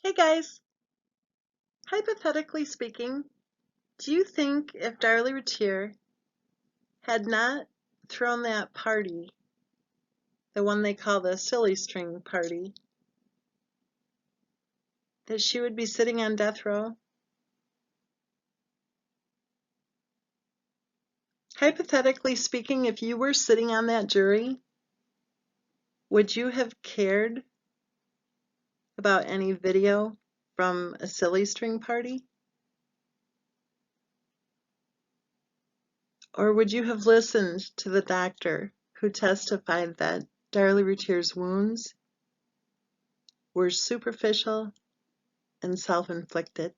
Hey guys, hypothetically speaking, do you think if Darlie Routier had not thrown that party, the one they call the silly string party, that she would be sitting on death row? Hypothetically speaking, if you were sitting on that jury, would you have cared about any video from a silly string party? Or would you have listened to the doctor who testified that Darlie Routier's wounds were superficial and self-inflicted?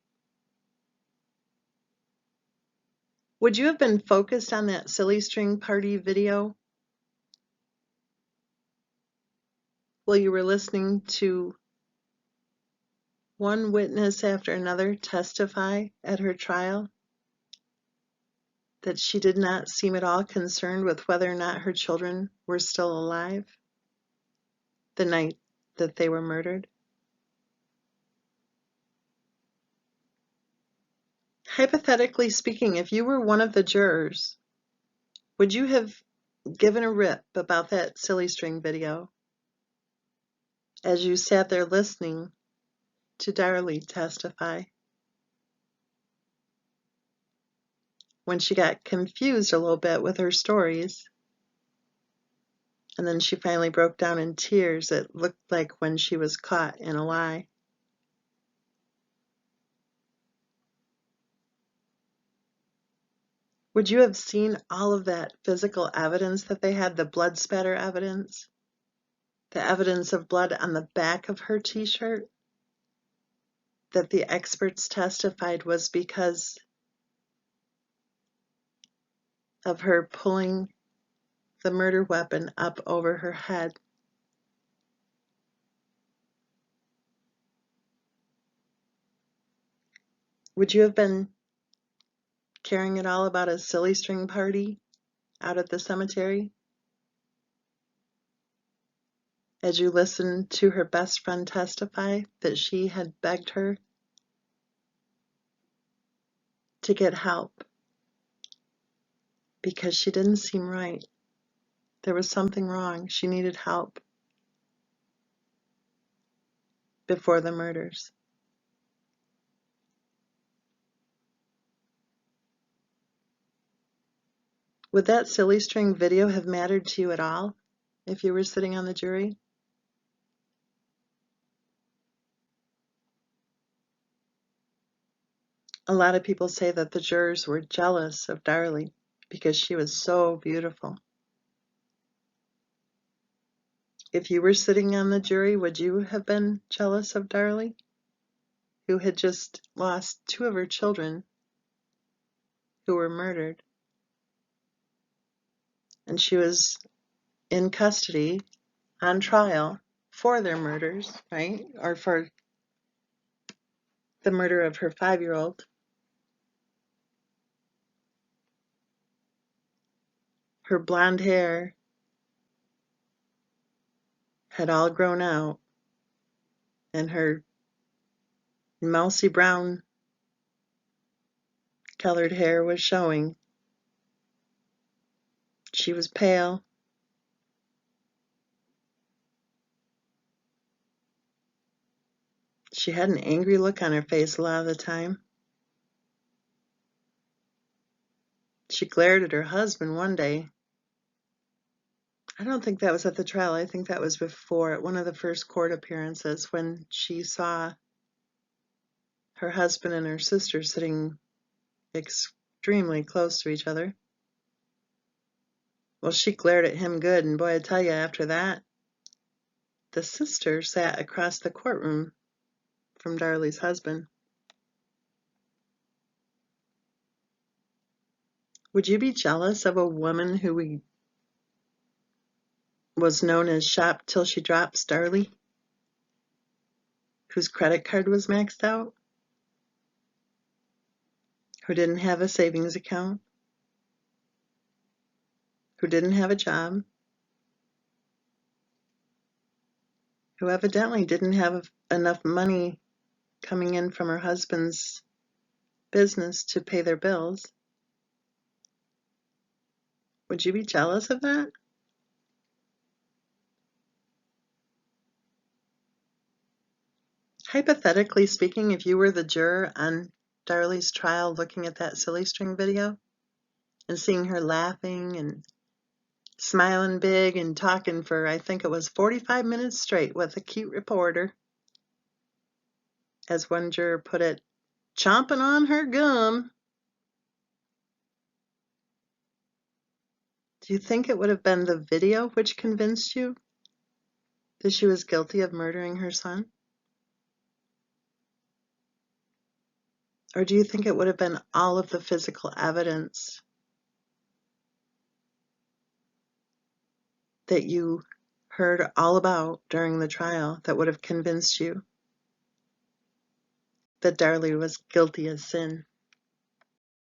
Would you have been focused on that silly string party video while you were listening to one witness after another testify at her trial that she did not seem at all concerned with whether or not her children were still alive the night that they were murdered? Hypothetically speaking, if you were one of the jurors, would you have given a rip about that silly string video as you sat there listening to Darlie testify when she got confused a little bit with her stories? And then she finally broke down in tears. It looked like when she was caught in a lie. Would you have seen all of that physical evidence that they had, the blood spatter evidence, the evidence of blood on the back of her t-shirt that the experts testified was because of her pulling the murder weapon up over her head? Would you have been caring at all about a silly string party out at the cemetery as you listened to her best friend testify that she had begged her to get help because she didn't seem right? There was something wrong. She needed help before the murders. Would that silly string video have mattered to you at all if you were sitting on the jury? A lot of people say that the jurors were jealous of Darlie because she was so beautiful. If you were sitting on the jury, would you have been jealous of Darlie, who had just lost two of her children who were murdered? And she was in custody on trial for their murders, right? Or for the murder of her 5-year-old. Her blonde hair had all grown out, and her mousy brown colored hair was showing. She was pale. She had an angry look on her face a lot of the time. She glared at her husband one day. I don't think that was at the trial. I think that was before, at one of the first court appearances, when she saw her husband and her sister sitting extremely close to each other. Well, she glared at him good, and boy, I tell you, after that, the sister sat across the courtroom from Darlie's husband. Would you be jealous of a woman who was known as Shop Till She Drops Darlie, whose credit card was maxed out, who didn't have a savings account, who didn't have a job, who evidently didn't have enough money coming in from her husband's business to pay their bills. Would you be jealous of that? Hypothetically speaking, if you were the juror on Darlie's trial looking at that silly string video and seeing her laughing and smiling big and talking for, I think it was 45 minutes straight with a cute reporter, as one juror put it, chomping on her gum, do you think it would have been the video which convinced you that she was guilty of murdering her son? Or do you think it would have been all of the physical evidence that you heard all about during the trial that would have convinced you that Darlie was guilty as sin?